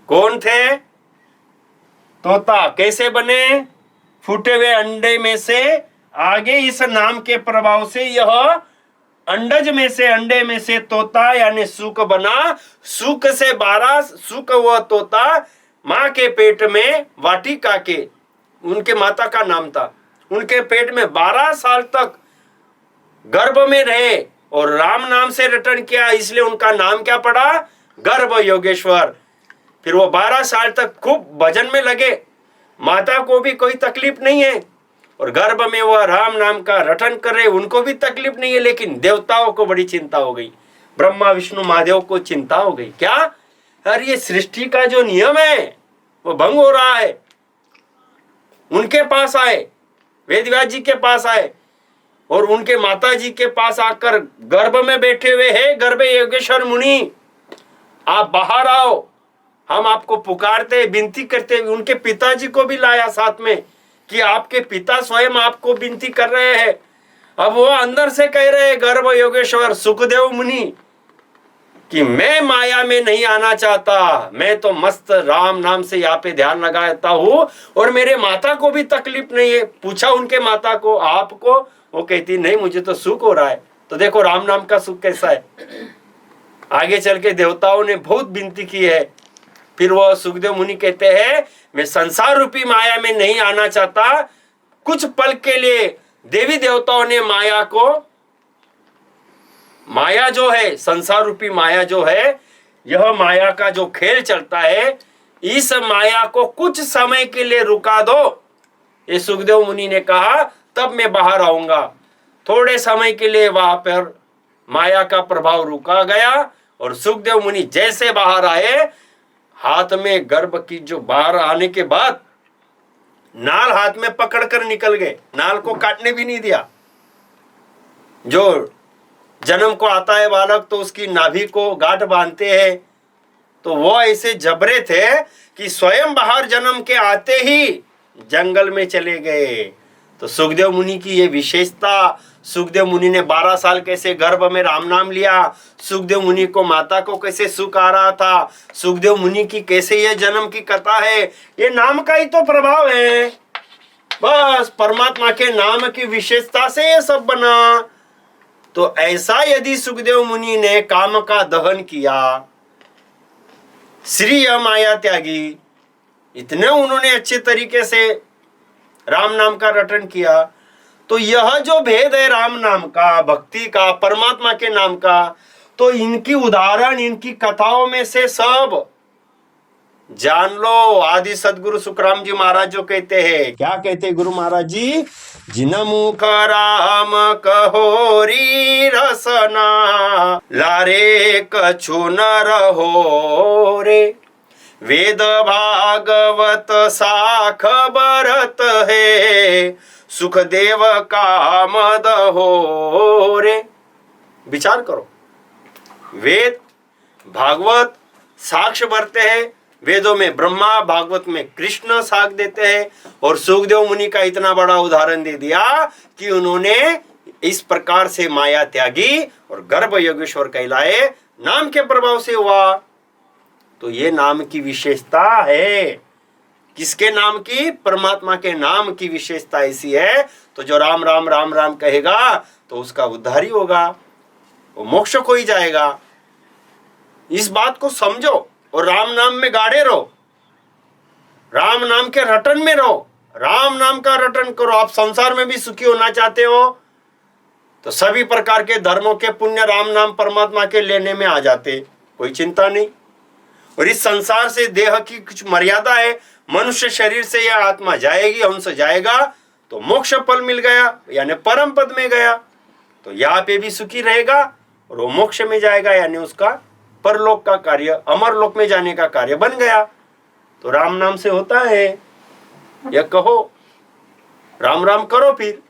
कौन थे? तोता। कैसे बने? फूटे हुए अंडे में से आगे इस नाम के प्रभाव से यह अंडे में से तोता यानी सुक बना। सुक से 12 सुक हुआ तोता मां के पेट में वाटिका के, उनके माता का नाम था, उनके पेट में 12 साल तक गर्भ में रहे और राम नाम से रटन किया, इसलिए उनका नाम क्या पड़ा? गर्भ योगेश्वर। फिर वो 12 साल तक खूब भजन में लगे, माता को भी कोई तकलीफ नहीं है और गर्भ में वह राम नाम का रटन कर रहे, उनको भी तकलीफ नहीं है। लेकिन देवताओं को बड़ी चिंता हो गई, ब्रह्मा विष्णु महादेव को चिंता हो गई। क्या? अरे ये सृष्टि का जो नियम है वो भंग हो रहा है। उनके पास आए, वेद व्यास जी के पास आए और उनके माता जी के पास आकर गर्भ में बैठे हुए हैं, गर्भ योगेश्वर मुनि आप बाहर आओ, हम आपको पुकारते विनती करते। उनके पिताजी को भी लाया साथ में कि आपके पिता स्वयं आपको विनती कर रहे हैं। अब वो अंदर से कह रहे हैं गर्भ योगेश्वर सुखदेव मुनि कि मैं माया में नहीं आना चाहता, मैं तो मस्त राम नाम से यहाँ पे ध्यान लगाता हूँ और मेरे माता को भी तकलीफ नहीं है। पूछा उनके माता को, आपको? वो कहती नहीं मुझे तो सुख हो रहा है। तो देखो राम नाम का सुख कैसा है। आगे चल के देवताओं ने बहुत विनती की है। फिर वो सुखदेव मुनि कहते हैं मैं संसार रूपी माया में नहीं आना चाहता। कुछ पल के लिए देवी देवताओं ने माया को, माया जो है संसार रूपी माया जो है, यह माया का जो खेल चलता है, इस माया को कुछ समय के लिए रुका दो। ये सुखदेव मुनि ने कहा तब मैं बाहर आऊंगा। थोड़े समय के लिए वहां पर माया का प्रभाव रुका गया और सुखदेव मुनि जैसे बाहर आए, हाथ में गर्भ की जो बाहर आने के बाद नाल हाथ में पकड़कर निकल गए, नाल को काटने भी नहीं दिया। जो जन्म को आता है बालक तो उसकी नाभि को गांठ बांधते हैं, तो वो ऐसे जबरे थे कि स्वयं बाहर जन्म के आते ही जंगल में चले गए। तो सुखदेव मुनि की ये विशेषता, सुखदेव मुनि ने 12 साल कैसे गर्भ में राम नाम लिया, सुखदेव मुनि को माता को कैसे सुख आ रहा था, सुखदेव मुनि की कैसे ये जन्म की कथा है, ये नाम का ही तो प्रभाव है। बस परमात्मा के नाम की विशेषता से ये सब बना। तो ऐसा यदि सुखदेव मुनि ने काम का दहन किया, श्री माया त्यागी, इतने उन्होंने अच्छे तरीके से राम नाम का रटन किया, तो यह जो भेद है राम नाम का, भक्ति का, परमात्मा के नाम का, तो इनकी उदाहरण, इनकी कथाओं में से सब जान लो। आदि सदगुरु सुखराम जी महाराज जो कहते हैं, क्या कहते हैं गुरु महाराज जी? जिन मुख राम कहोरी रसना, लारे कछु न रहो रे, वेद भागवत साख बरत है, सुखदेव का मद हो रे। विचार करो, वेद भागवत साक्ष्य भरते हैं, वेदों में ब्रह्मा, भागवत में कृष्ण साक्ष्य देते हैं, और सुखदेव मुनि का इतना बड़ा उदाहरण दे दिया कि उन्होंने इस प्रकार से माया त्यागी और गर्भ योगेश्वर कहलाए, नाम के प्रभाव से हुआ। तो ये नाम की विशेषता है। किसके नाम की? परमात्मा के नाम की विशेषता ऐसी है। तो जो राम राम राम राम कहेगा तो उसका उद्धार ही होगा, वो मोक्ष को ही जाएगा। इस बात को समझो और राम नाम में गाड़े रहो, राम नाम के रटन में रहो, राम नाम का रटन करो। आप संसार में भी सुखी होना चाहते हो तो सभी प्रकार के धर्मों के पुण्य राम नाम परमात्मा के लेने में आ जाते, कोई चिंता नहीं। और इस संसार से देह की कुछ मर्यादा है, मनुष्य शरीर से यह आत्मा जाएगी, हंस जाएगा तो मोक्ष फल मिल गया, यानी परम पद में गया, तो यहाँ पे भी सुखी रहेगा और वो मोक्ष में जाएगा, यानी उसका परलोक का कार्य, अमरलोक में जाने का कार्य बन गया। तो राम नाम से होता है, यह कहो, राम राम करो। फिर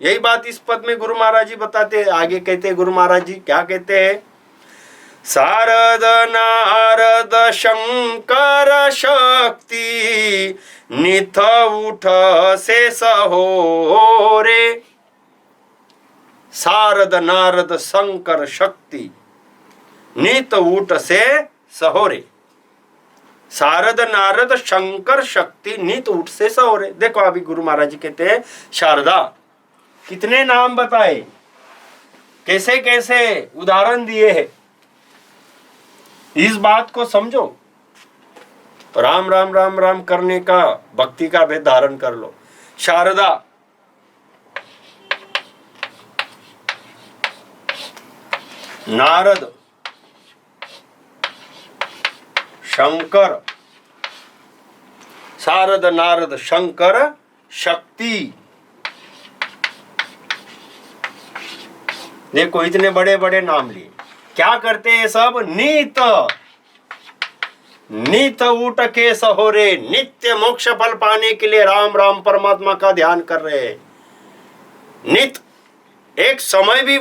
यही बात इस पद में गुरु महाराज जी बताते हैं। आगे कहते हैं गुरु महाराज जी, क्या कहते हैं? शारद नारद शंकर शक्ति निथ उठ से सहो रे। शारद नारद शंकर शक्ति नित उठ से सहो रे। शारद नारद शंकर शक्ति नित उठ से सहो रे। देखो अभी गुरु महाराज जी कहते हैं शारदा, कितने नाम बताए, कैसे कैसे उदाहरण दिए हैं, इस बात को समझो तो राम राम राम राम करने का, भक्ति का भेद धारण कर लो। शारदा, नारद, शंकर, शारद नारद शंकर शक्ति। देखो इतने बड़े बड़े नाम लिए, क्या करते हैं सब? नित नित उठ के सहोरे, नित्य मोक्ष फल पाने के लिए राम राम परमात्मा का ध्यान कर रहे हैं। नित, एक समय भी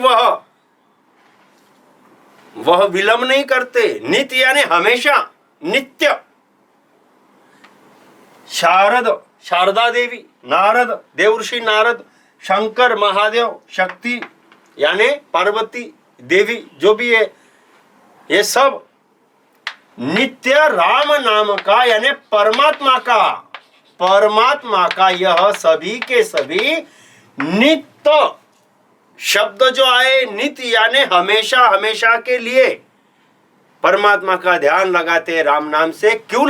वह विलंब नहीं करते। नित यानी हमेशा, नित्य। शारद, शारदा देवी, नारद, देवर्षि नारद, शंकर महादेव, शक्ति यानी पार्वती देवी, जो भी है, ये सब नित्य राम नाम का, यानी परमात्मा का यह सभी के सभी नित्य शब्द जो आए, नित्य यानी हमेशा, हमेशा के लिए परमात्मा का ध्यान लगाते राम नाम से। क्यों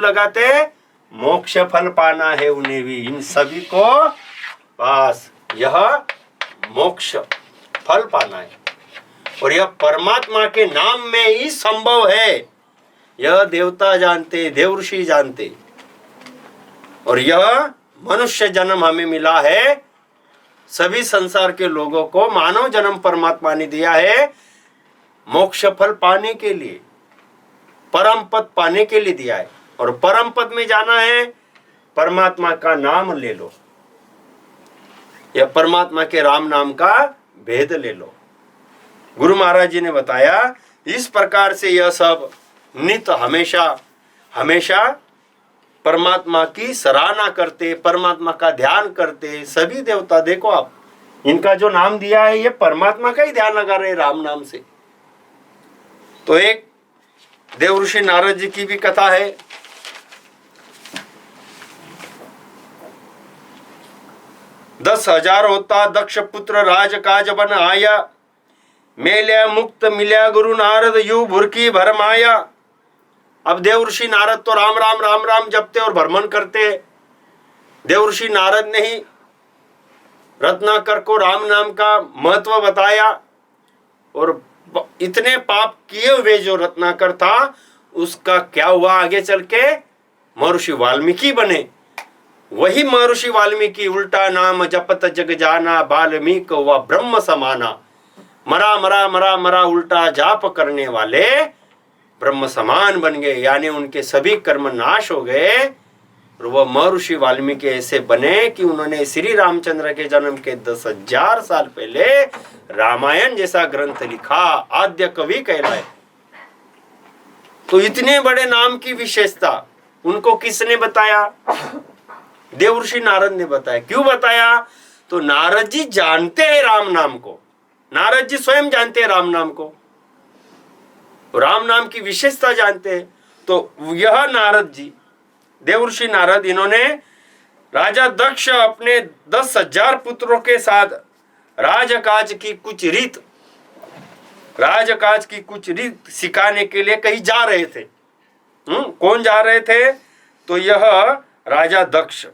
लगाते? मोक्ष फल पाना है उन्हें भी, इन सभी को बस यह मोक्ष फल पाना है। और यह परमात्मा के नाम में ही संभव है। यह देवता जानते, देवर्षि जानते। और यह मनुष्य जन्म हमें मिला है, सभी संसार के लोगों को मानव जन्म परमात्मा ने दिया है मोक्ष फल पाने के लिए, परम पद पाने के लिए दिया है। और परम पद में जाना है, परमात्मा का नाम ले लो, या परमात्मा के राम नाम का भेद ले लो। गुरु महाराज जी ने बताया इस प्रकार से यह सब नित हमेशा हमेशा परमात्मा की सराहना करते, परमात्मा का ध्यान करते। सभी देवता देखो आप, इनका जो नाम दिया है ये परमात्मा का ही ध्यान लगा रहे राम नाम से। तो एक देवर्षि नारद जी की भी कथा है। दस 10,000 होता दक्ष पुत्र राज काज बन आया, मेल्या मुक्त मिल्या गुरु नारद यू भुरकी भरमाया। अब देवर्षि नारद तो राम राम राम राम जपते और भ्रमण करते। देवर्षि नारद ने ही रत्नाकर को राम नाम का महत्व बताया, और इतने पाप किए हुए जो रत्नाकर था उसका क्या हुआ आगे चल के? महर्षि वाल्मीकि बने। वही महर्षि वाल्मीकि उल्टा नाम जपत जग जाना, वाल्मीकि हुआ ब्रह्म समाना। मरा मरा मरा मरा उल्टा जाप करने वाले ब्रह्म समान बन गए, यानी उनके सभी कर्म नाश हो गए। और वह महर्षि वाल्मीकि ऐसे बने कि उन्होंने श्री रामचंद्र के जन्म के 10,000 साल पहले रामायण जैसा ग्रंथ लिखा, आद्य कवि कहलाए। तो इतने बड़े नाम की विशेषता उनको किसने बताया? देवर्षि नारद ने बताया। क्यों बताया? तो नारद जी जानते हैं राम नाम को, नारद जी स्वयं जानते हैं राम नाम को, राम नाम की विशेषता जानते हैं। तो यह नारद जी, देवर्षि नारद, इन्होंने राजा दक्ष अपने 10,000 पुत्रों के साथ राजकाज की कुछ रीत सिखाने के लिए कहीं जा रहे थे। कौन जा रहे थे? तो यह राजा दक्ष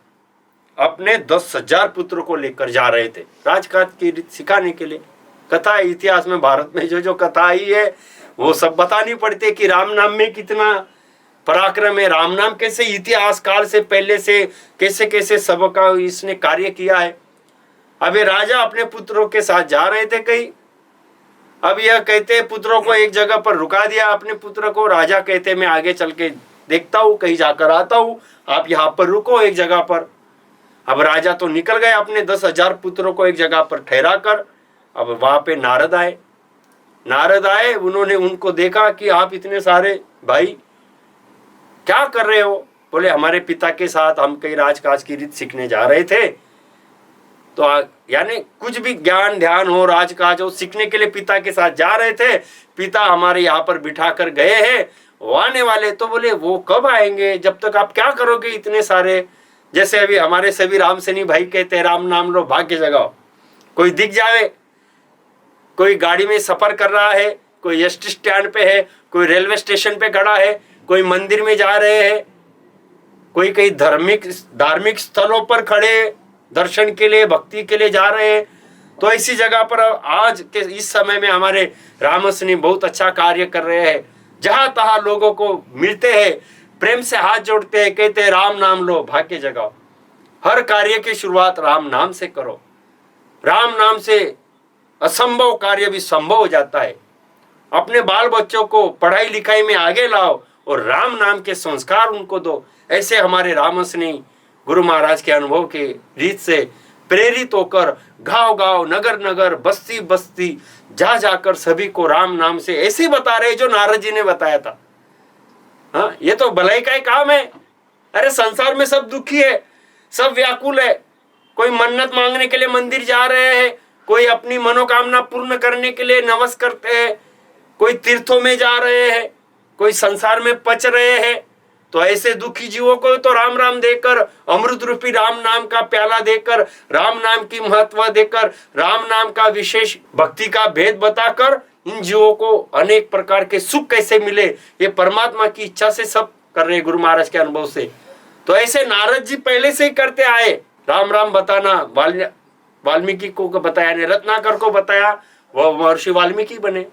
अपने 10,000 पुत्रों को लेकर जा रहे थे राजकाज की रीत सिखाने के लिए। कथा इतिहास में भारत में जो जो कथा आई है वो सब बतानी पड़ती है कि राम नाम में कितना पराक्रम है, राम नाम कैसे इतिहास काल से पहले से कैसे कैसे सबका इसने कार्य किया है। अब ये राजा अपने पुत्रों के साथ जा रहे थे कहीं। अब यह कहते पुत्रों को एक जगह पर रुका दिया अपने पुत्र को। राजा कहते मैं आगे चल के देखता हूँ, कहीं जाकर आता हूँ, आप यहाँ पर रुको एक जगह पर। अब राजा तो निकल गए अपने 10,000 पुत्रों को एक जगह पर ठहरा कर। अब वहां पे नारद आए, उन्होंने उनको देखा कि आप इतने सारे भाई क्या कर रहे हो। बोले हमारे पिता के साथ हम कई राजकाज की रीत सीखने जा रहे थे। तो यानी कुछ भी ज्ञान ध्यान हो, राजकाज हो, सीखने के लिए पिता के साथ जा रहे थे। पिता हमारे यहाँ पर बिठा कर गए हैं, वो आने वाले। तो बोले वो कब आएंगे, जब तक आप क्या करोगे इतने सारे। जैसे अभी हमारे सभी राम सैनी भाई कहते हैं राम नाम लो भाग्य जगाओ। कोई दिख जावे, कोई गाड़ी में सफर कर रहा है, कोई एसटी स्टैंड पे है, कोई रेलवे स्टेशन पे खड़ा है, कोई मंदिर में जा रहे हैं, कोई कई धार्मिक स्थलों पर खड़े दर्शन के लिए भक्ति के लिए जा रहे हैं। तो ऐसी जगह पर आज के इस समय में हमारे रामसनी बहुत अच्छा कार्य कर रहे हैं। जहां तहां लोगों को मिलते हैं, प्रेम से हाथ जोड़ते हैं, कहते हैं राम नाम लो भाग्य जगाओ। हर कार्य की शुरुआत राम नाम से करो। राम नाम से असंभव कार्य भी संभव हो जाता है। अपने बाल बच्चों को पढ़ाई लिखाई में आगे लाओ और राम नाम के संस्कार उनको दो। ऐसे हमारे रामसनी गुरु महाराज के अनुभव के रीत से प्रेरित होकर गांव गांव नगर नगर बस्ती बस्ती जा जाकर सभी को राम नाम से ऐसे ही बता रहे जो नारद जी ने बताया था। हाँ, ये तो भलाई का ही काम है। अरे संसार में सब दुखी है, सब व्याकुल है। कोई मन्नत मांगने के लिए मंदिर जा रहे हैं, कोई अपनी मनोकामना पूर्ण करने के लिए नवस करते हैं, कोई तीर्थों में जा रहे हैं, कोई संसार में पच रहे हैं। तो ऐसे दुखी जीवों को तो राम राम देकर, अमृत रूपी राम नाम का प्याला देकर, राम नाम की महत्व देकर, राम नाम का विशेष भक्ति का भेद बताकर इन जीवों को अनेक प्रकार के सुख कैसे मिले, ये परमात्मा की इच्छा से सब कर रहे गुरु महाराज के अनुभव से। तो ऐसे नारद जी पहले से ही करते आए। राम राम बताना वाल्मीकि को बताया ने, रत्नाकर को बताया, वह महर्षि वाल्मीकि बने।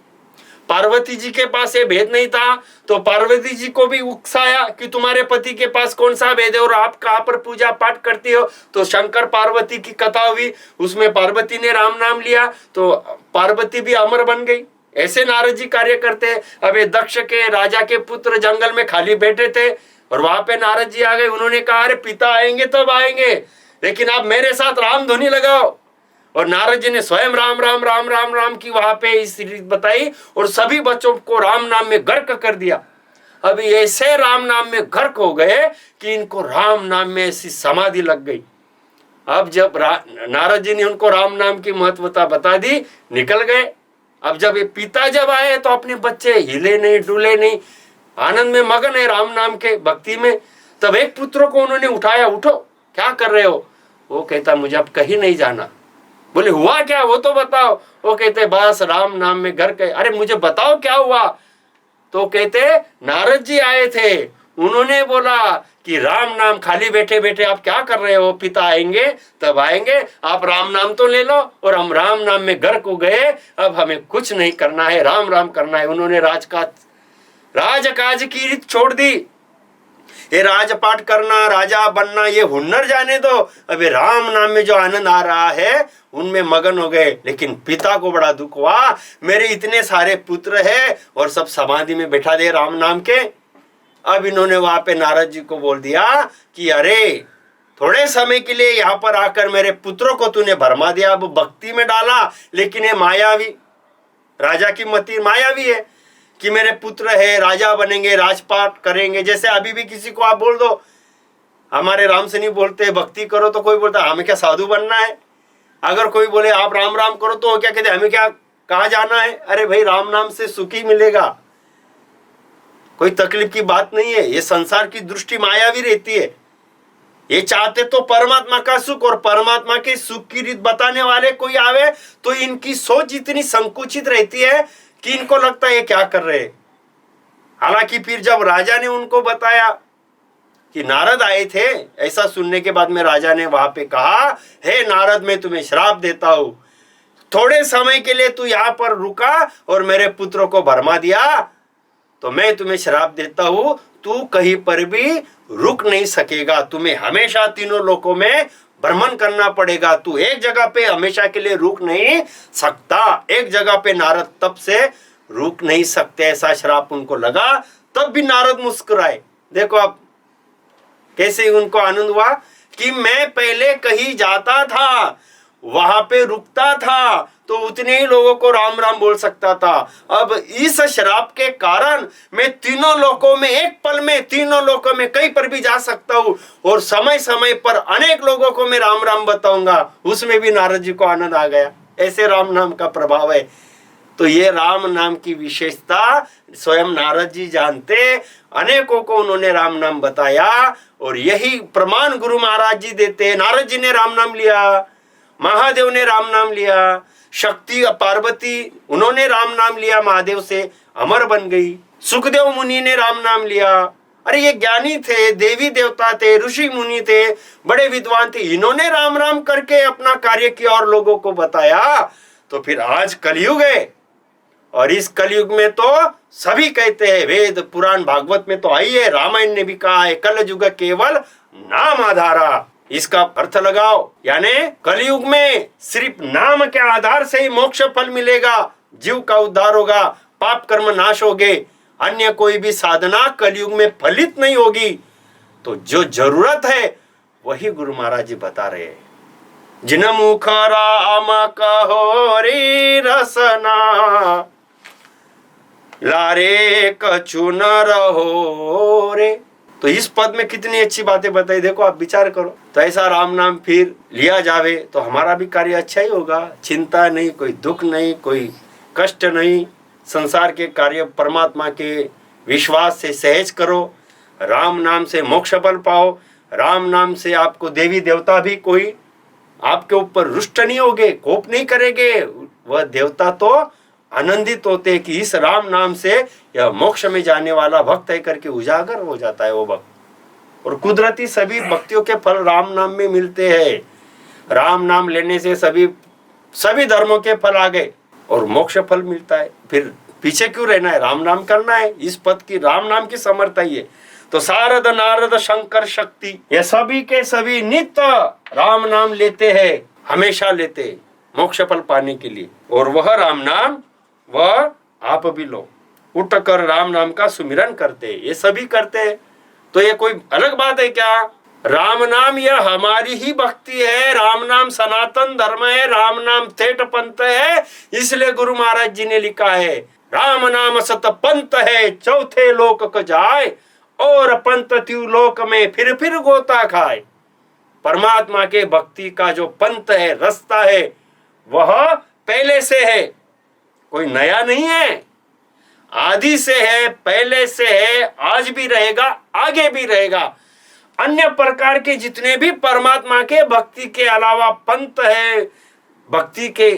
पार्वती जी के पास ये भेद नहीं था तो पार्वती जी को भी उकसाया कि तुम्हारे पति के पास कौन सा भेद है और आप कहाँ पर पूजा पाठ करती हो। तो शंकर पार्वती की कथा हुई, उसमें पार्वती ने राम नाम लिया तो पार्वती भी अमर बन गई। ऐसे नारद जी कार्य करते हैं। अब ये दक्ष के राजा के पुत्र जंगल में खाली बैठे थे और वहां पे नारद जी आ गए। उन्होंने कहा अरे पिता आएंगे तब आएंगे, लेकिन आप मेरे साथ राम ध्वनि लगाओ। और नारद जी ने स्वयं राम राम राम राम राम की वहां पे इस रीत बताई और सभी बच्चों को राम नाम में गर्क कर दिया। अभी ऐसे राम नाम में गर्क हो गए कि इनको राम नाम में ऐसी समाधि लग गई। अब जब नारद जी ने उनको राम नाम की महत्वता बता दी, निकल गए। अब जब ये पिता जब आए तो अपने बच्चे हिले नहीं डुले नहीं, आनंद में मगन है राम नाम के भक्ति में। तब एक पुत्र को उन्होंने उठाया, उठो क्या कर रहे हो। वो कहता मुझे अब कहीं नहीं जाना। बोले हुआ क्या वो तो बताओ। वो कहते बस राम नाम में घर गए। अरे मुझे बताओ क्या हुआ। तो कहते नारद जी आए थे, उन्होंने बोला कि राम नाम खाली बैठे बैठे आप क्या कर रहे हो, पिता आएंगे तब आएंगे, आप राम नाम तो ले लो। और हम राम नाम में घर को गए, अब हमें कुछ नहीं करना है, राम राम करना है। उन्होंने राजकाज की रीत छोड़ दी। ये राजपाट करना, राजा बनना, ये हुनर जाने दो। अबे राम नाम में जो आनंद आ रहा है उनमें मगन हो गए। लेकिन पिता को बड़ा दुख हुआ, मेरे इतने सारे पुत्र हैं और सब समाधि में बैठा दे राम नाम के। अब इन्होंने वहां पे नारद जी को बोल दिया कि अरे थोड़े समय के लिए यहाँ पर आकर मेरे पुत्रों को तूने भरमा दिया, अब भक्ति में डाला। लेकिन ये मायावी, राजा की मति मायावी है कि मेरे पुत्र है, राजा बनेंगे, राजपाट करेंगे। जैसे अभी भी किसी को आप बोल दो, हमारे राम सैनी बोलते हैं भक्ति करो तो कोई बोलता हमें क्या साधु बनना है। अगर कोई बोले आप राम राम करो तो क्या कहते हमें क्या कहाँ जाना है। अरे भाई राम नाम से सुख ही मिलेगा, कोई तकलीफ की बात नहीं है। ये संसार की दृष्टि मायावी रहती है। ये चाहते तो परमात्मा का सुख, और परमात्मा के सुख की रीत बताने वाले कोई आवे तो इनकी सोच इतनी संकुचित रहती है कि इनको लगता है ये क्या कर रहे हैं। हालांकि फिर जब राजा ने उनको बताया कि नारद आए थे। ऐसा सुनने के बाद में राजा ने वहां पे कहा, हे नारद, मैं तुम्हें श्राप देता हूं, थोड़े समय के लिए तू यहाँ पर रुका और मेरे पुत्र को भरमा दिया, तो मैं तुम्हें श्राप देता हूं, तू कहीं पर भी रुक नहीं सकेगा, तुम्हें हमेशा तीनों लोकों में भ्रमण करना पड़ेगा, तू एक जगह पे हमेशा के लिए रुक नहीं सकता। एक जगह पे नारद तब से रुक नहीं सकते, ऐसा श्राप उनको लगा। तब भी नारद मुस्कुराए। देखो अब कैसे उनको आनंद हुआ कि मैं पहले कहीं जाता था, वहां पे रुकता था, तो उतने ही लोगों को राम राम बोल सकता था। अब इस श्राप के कारण मैं तीनों लोकों में, एक पल में तीनों लोकों में कहीं पर भी जा सकता हूँ और समय समय पर अनेक लोगों को मैं राम राम बताऊंगा। उसमें भी नारद जी को आनंद आ गया। ऐसे राम नाम का प्रभाव है। तो ये राम नाम की विशेषता स्वयं नारद जी जानते, अनेकों को उन्होंने राम नाम बताया और यही प्रमाण गुरु महाराज जी देते। नारद जी ने राम नाम लिया, महादेव ने राम नाम लिया, शक्ति पार्वती उन्होंने राम नाम लिया, महादेव से अमर बन गई। सुखदेव मुनि ने राम नाम लिया। अरे ये ज्ञानी थे, देवी देवता थे, ऋषि मुनि थे, बड़े विद्वान थे, इन्होंने राम राम करके अपना कार्य किया और लोगों को बताया। तो फिर आज कलयुग है और इस कलयुग में तो सभी कहते हैं, वेद पुराण भागवत में तो आई है, रामायण ने भी कहा है, कल युग केवल नाम आधारा। इसका अर्थ लगाओ, यानी कलयुग में सिर्फ नाम के आधार से ही मोक्ष फल मिलेगा, जीव का उद्धार होगा, पाप कर्म नाश होगे, अन्य कोई भी साधना कलयुग में फलित नहीं होगी। तो जो जरूरत है वही गुरु महाराज जी बता रहे हैं। जिन मुख राम कहो रे रसना, लारे कछु न रहो रे। तो इस पद में कितनी अच्छी बातें बताई, देखो आप विचार करो। तो ऐसा राम नाम फिर लिया जावे तो हमारा भी कार्य अच्छा ही होगा। चिंता नहीं, कोई दुख नहीं, कोई कष्ट नहीं। संसार के कार्य परमात्मा के विश्वास से सहज करो। राम नाम से मोक्ष फल पाओ। राम नाम से आपको देवी देवता भी कोई आपके ऊपर रुष्ट नहीं होगे, कोप नहीं करेंगे। वह देवता तो आनंदित होते कि इस राम नाम से यह मोक्ष में जाने वाला भक्त है करके उजागर हो जाता है वो भक्त। और कुदरती सभी भक्तियों के फल राम नाम में मिलते हैं। राम नाम लेने से सभी धर्मों के फल आ गए और मोक्ष फल मिलता है। फिर पीछे क्यों रहना है, राम नाम करना है। इस पद की राम नाम की समर्था ही है। तो सारद नारद शंकर शक्ति ये सभी के सभी नित्य राम नाम लेते हैं, हमेशा लेते हैं मोक्ष फल पाने के लिए। और वह राम नाम वह आप भी लो, उठ कर राम नाम का सुमिरन करते, ये सभी करते। तो ये कोई अलग बात है क्या? राम नाम यह हमारी ही भक्ति है। राम नाम सनातन धर्म है, राम नाम ठेठ पंथ है। इसलिए गुरु महाराज जी ने लिखा है, राम नाम सत पंथ है, चौथे लोक क जाए, और पंथ त्यू लोक में फिर गोता खाए। परमात्मा के भक्ति का जो पंथ है, रास्ता है, वह पहले से है, कोई नया नहीं है, आदि से है, पहले से है, आज भी रहेगा, आगे भी रहेगा। अन्य प्रकार के जितने भी परमात्मा के भक्ति के अलावा पंथ है, भक्ति के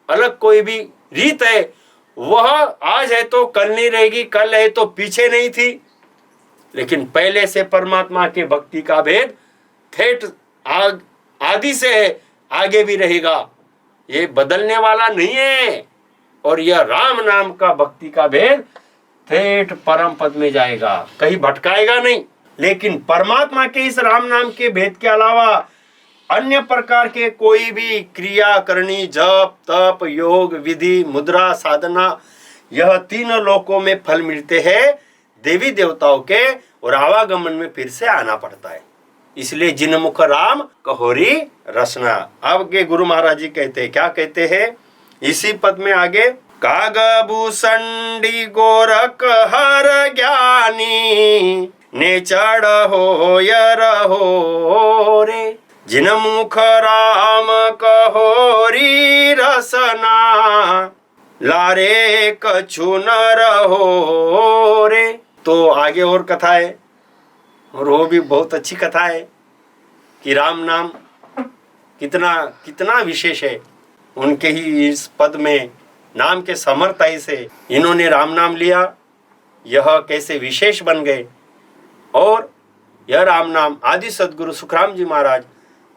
अलग कोई भी रीत है, वह आज है तो कल नहीं रहेगी, कल है तो पीछे नहीं थी। लेकिन पहले से परमात्मा के भक्ति का भेद ठेठ आदि से है, आगे भी रहेगा, ये बदलने वाला नहीं है। और यह राम नाम का भक्ति का भेद ठेठ परम पद में जाएगा, कहीं भटकाएगा नहीं। लेकिन परमात्मा के इस राम नाम के भेद के अलावा अन्य प्रकार के कोई भी क्रिया करनी, जप तप योग विधि मुद्रा साधना, यह तीनों लोकों में फल मिलते हैं देवी देवताओं के, और आवागमन में फिर से आना पड़ता है। इसलिए जिन मुख राम कहोरी रसना। अब के गुरु महाराज जी कहते हैं, क्या कहते हैं इसी पद में आगे, कागभूषणी गोरख हर ज्ञानी ने चढ़ हो यर हो रे। जिन मुख राम कहोरी रसना, लारे कछु न रहो रे। तो आगे और कथा है, और वो भी बहुत अच्छी कथा है कि राम नाम कितना कितना विशेष है। उनके ही इस पद में नाम के समर्थाई से इन्होंने राम नाम लिया, यह कैसे विशेष बन गए। और यह राम नाम आदि सदगुरु सुखराम जी महाराज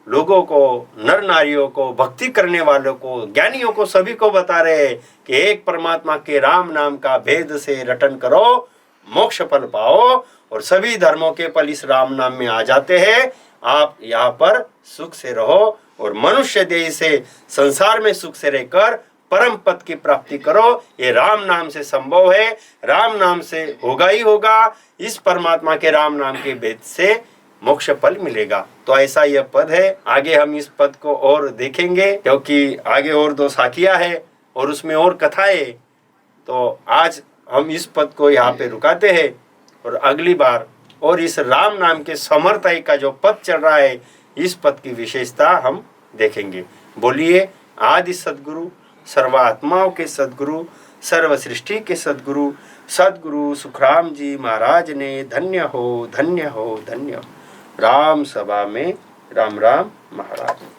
लोगों को, नर नारियों को, भक्ति करने वालों को, ज्ञानियों को, सभी को बता रहे हैं कि एक परमात्मा के राम नाम का भेद से रटन करो, मोक्ष फल पाओ, और सभी धर्मों के फल इस राम नाम में आ जाते हैं। आप यहाँ पर सुख से रहो और मनुष्य देह से संसार में सुख से रहकर परम पद की प्राप्ति करो। ये राम नाम से संभव है, राम नाम से होगा ही होगा। इस परमात्मा के राम नाम के भेद से मोक्ष फल मिलेगा। तो ऐसा यह पद है। आगे हम इस पद को और देखेंगे, क्योंकि आगे और 2 साखियां है और उसमें और कथाएं। तो आज हम इस पद को यहाँ पे रुकाते हैं और अगली बार और इस राम नाम के समर्थय का जो पद चल रहा है, इस पद की विशेषता हम देखेंगे। बोलिए आदि सदगुरु, सर्वात्माओं के सदगुरु, सर्व सृष्टि के सदगुरु, सदगुरु सुखराम जी महाराज ने धन्य हो, धन्य हो, धन्य। राम सभा में राम राम महाराज।